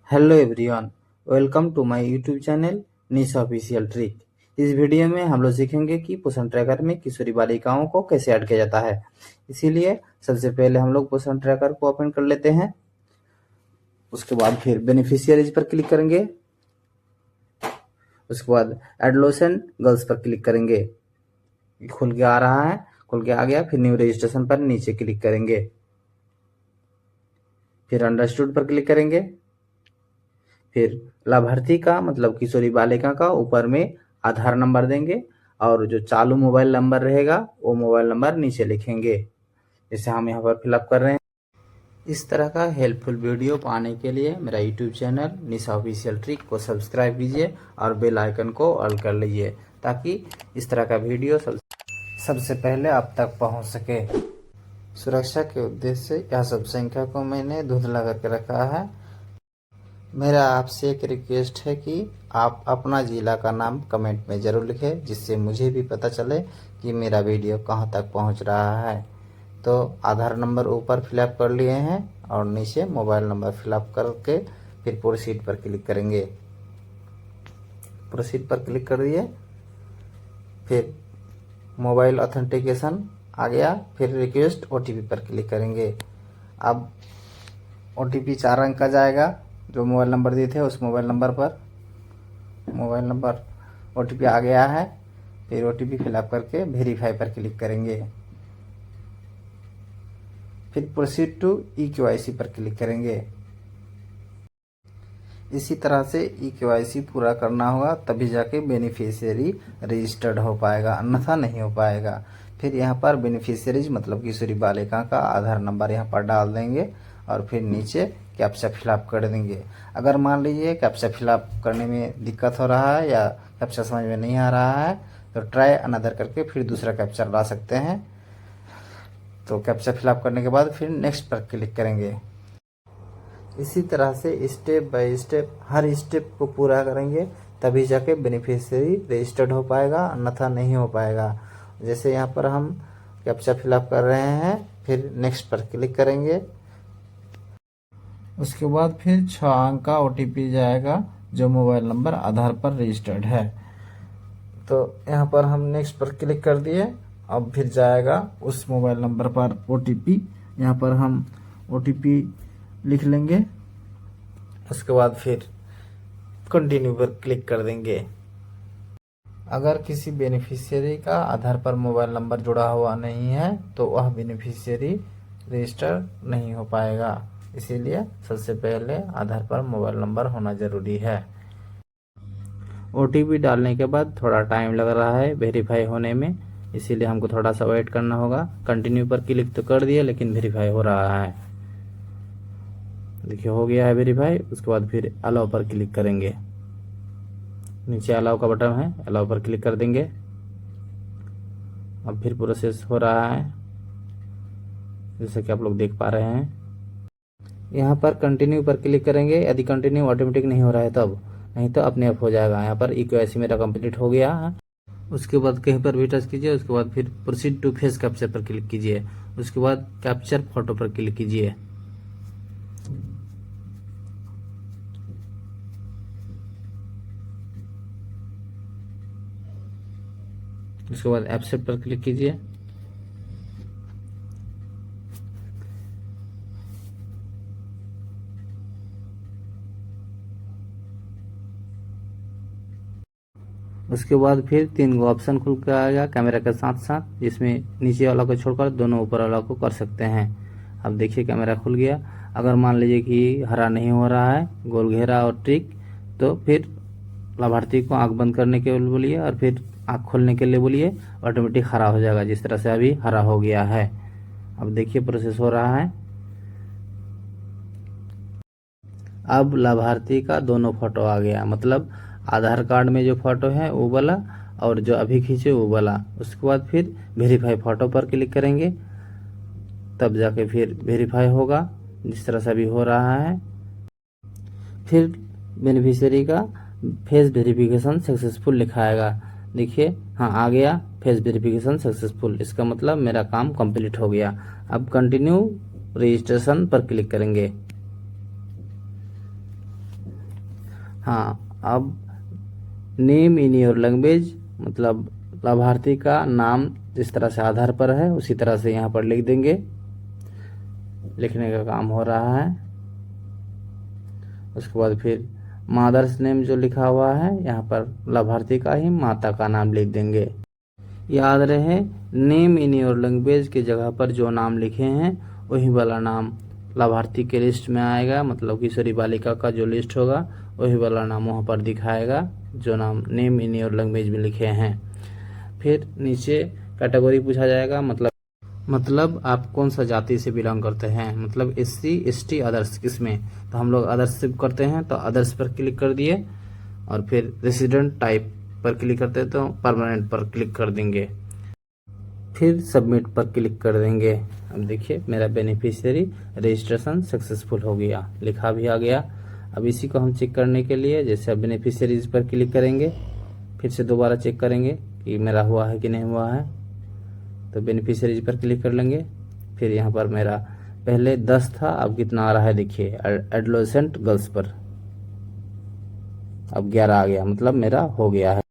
Hello everyone, welcome to my YouTube channel Nisha official trick. इस वीडियो में हम लोग सीखेंगे कि पोषण ट्रैकर में किशोरी बालिकाओं को कैसे ऐड किया जाता है। इसीलिए सबसे पहले हम लोग पोषण ट्रैकर को ओपन कर लेते हैं। उसके बाद फिर बेनिफिशियरीज पर क्लिक करेंगे। उसके बाद एडोलेसेंट गर्ल्स पर क्लिक करेंगे। खुल के आ रहा है, खुल के आ गया। फिर न्यू रजिस्ट्रेशन पर नीचे क्लिक करेंगे। फिर अंडरस्टूड पर क्लिक करेंगे। फिर लाभार्थी का मतलब किशोरी बालिका का ऊपर में आधार नंबर देंगे और जो चालू मोबाइल नंबर रहेगा वो मोबाइल नंबर नीचे लिखेंगे, जैसे हम यहाँ पर फिलअप कर रहे हैं। इस तरह का हेल्पफुल वीडियो पाने के लिए मेरा YouTube channel Nisha official trick को सब्सक्राइब कीजिए और बेल आइकन को ऑल कर लीजिए, ताकि इस तरह का वीडियो सबसे पहले आप तक पहुँच सके। सुरक्षा के उद्देश्य से यह सब संख्या को मैंने धुंधला करके रखा है। मेरा आपसे एक रिक्वेस्ट है कि आप अपना ज़िला का नाम कमेंट में ज़रूर लिखें, जिससे मुझे भी पता चले कि मेरा वीडियो कहां तक पहुंच रहा है। तो आधार नंबर ऊपर फिलअप कर लिए हैं और नीचे मोबाइल नंबर फिलअप करके फिर प्रोसीड पर क्लिक करेंगे। प्रोसीड पर क्लिक कर दिए। फिर मोबाइल ऑथेंटिकेशन आ गया। फिर रिक्वेस्ट OTP पर क्लिक करेंगे। अब OTP 4 अंक का जाएगा, जो मोबाइल नंबर दिए थे उस मोबाइल नंबर पर। मोबाइल नंबर OTP आ गया है। फिर OTP फिलअप करके वेरीफाई पर क्लिक करेंगे। फिर प्रोसीड टू eKYC पर क्लिक करेंगे। इसी तरह से eKYC पूरा करना होगा, तभी जाके बेनिफिशियरी रजिस्टर्ड हो पाएगा, अन्यथा नहीं हो पाएगा। फिर यहाँ पर बेनिफिशियरीज मतलब किशोरी बालिका का आधार नंबर यहाँ पर डाल देंगे और फिर नीचे कैप्चा फिलअप कर देंगे। अगर मान लीजिए कैप्चा फिलअप करने में दिक्कत हो रहा है या कैप्चा समझ में नहीं आ रहा है, तो ट्राई अनदर करके फिर दूसरा कैप्चा ला सकते हैं। तो कैप्चा फिलअप करने के बाद फिर नेक्स्ट पर क्लिक करेंगे। इसी तरह से step by step her step को पूरा करेंगे, तभी जाके बेनिफिशियरी रजिस्टर्ड हो पाएगा, अन्यथा नहीं हो पाएगा। जैसे यहाँ पर हम कैप्चा फिलअप कर रहे हैं, फिर नेक्स्ट पर क्लिक करेंगे। उसके बाद फिर 6 अंक का OTP जाएगा, जो मोबाइल नंबर आधार पर रजिस्टर्ड है। तो यहाँ पर हम नेक्स्ट पर क्लिक कर दिए। अब फिर जाएगा उस मोबाइल नंबर पर OTP। यहाँ पर हम OTP लिख लेंगे। उसके बाद फिर कंटिन्यू पर क्लिक कर देंगे। अगर किसी बेनिफिशियरी का आधार पर मोबाइल नंबर जुड़ा हुआ नहीं है तो वह बेनिफिशियरी रजिस्टर नहीं हो पाएगा। इसीलिए सबसे पहले आधार पर मोबाइल नंबर होना ज़रूरी है। OTP डालने के बाद थोड़ा टाइम लग रहा है वेरीफाई होने में, इसीलिए हमको थोड़ा सा वेट करना होगा। कंटिन्यू पर क्लिक तो कर दिया, लेकिन वेरीफाई हो रहा है। देखिए हो गया है वेरीफाई। उसके बाद फिर अलाउ पर क्लिक करेंगे। नीचे अलाउ का बटन है, अलाउ पर क्लिक कर देंगे। अब फिर प्रोसेस हो रहा है, जैसे कि आप लोग देख पा रहे हैं। यहाँ पर कंटिन्यू पर क्लिक करेंगे। यदि कंटिन्यू ऑटोमेटिक नहीं हो रहा है तब, नहीं तो अपने आप हो जाएगा। यहाँ पर eKYC मेरा कंप्लीट हो गया है। उसके बाद कहीं पर भी टच कीजिए। उसके बाद फिर प्रोसीड टू फेस कैप्चर पर क्लिक कीजिए। उसके बाद कैप्चर फोटो पर क्लिक कीजिए। उसके बाद एक्सेप्ट पर क्लिक कीजिए। उसके बाद फिर 3 गो ऑप्शन खुल कर आएगा कैमरा के साथ साथ, जिसमें नीचे वाला को छोड़कर दोनों ऊपर वाला को कर सकते हैं। अब देखिए कैमरा खुल गया। अगर मान लीजिए कि हरा नहीं हो रहा है, गोल घेरा और ट्रिक, तो फिर लाभार्थी को आंख बंद करने के लिए बोलिए और फिर आंख खोलने के लिए बोलिए, ऑटोमेटिक हरा हो जाएगा। जिस तरह से अभी हरा हो गया है। अब देखिए प्रोसेस हो रहा है। अब लाभार्थी का दोनों फोटो आ गया, मतलब आधार कार्ड में जो फोटो है वो वाला और जो अभी खींचे वो वाला। उसके बाद फिर वेरीफाई फोटो पर क्लिक करेंगे, तब जाके फिर वेरीफाई होगा, जिस तरह से अभी हो रहा है। फिर बेनिफिशियरी का फेस वेरिफिकेशन सक्सेसफुल लिखाएगा। देखिए हाँ आ गया, फेस वेरिफिकेशन सक्सेसफुल। इसका मतलब मेरा काम कंप्लीट हो गया। अब कंटिन्यू रजिस्ट्रेशन पर क्लिक करेंगे। हाँ, अब नेम इन योर लैंग्वेज मतलब लाभार्थी का नाम जिस तरह से आधार पर है उसी तरह से यहाँ पर लिख देंगे। लिखने का काम हो रहा है। उसके बाद फिर मदर्स नेम जो लिखा हुआ है यहाँ पर लाभार्थी का ही माता का नाम लिख देंगे। याद रहे, नेम इन योर लैंग्वेज की जगह पर जो नाम लिखे हैं वही वाला नाम लाभार्थी के लिस्ट में आएगा, मतलब किशोरी बालिका का जो लिस्ट होगा वही वाला नाम वहाँ पर दिखाएगा जो नाम नेम इन योर लैंग्वेज में लिखे हैं। फिर नीचे कैटेगरी पूछा जाएगा, मतलब आप कौन सा जाति से बिलोंग करते हैं, मतलब SC ST अदर्स किसमें, तो हम लोग अदर्स से करते हैं तो अदर्स पर क्लिक कर दिए और फिर रेसिडेंट टाइप पर क्लिक करते हैं तो परमानेंट पर क्लिक कर देंगे। फिर सबमिट पर क्लिक कर देंगे। अब देखिए मेरा बेनिफिशियरी रजिस्ट्रेशन सक्सेसफुल हो गया, लिखा भी आ गया। अब इसी को हम चेक करने के लिए जैसे अब बेनिफिशियरीज पर क्लिक करेंगे, फिर से दोबारा चेक करेंगे कि मेरा हुआ है कि नहीं हुआ है, तो बेनिफिशियरीज पर क्लिक कर लेंगे। फिर यहाँ पर मेरा पहले 10 था, अब कितना आ रहा है देखिए, एडोलेसेंट गर्ल्स पर अब 11 आ गया, मतलब मेरा हो गया है।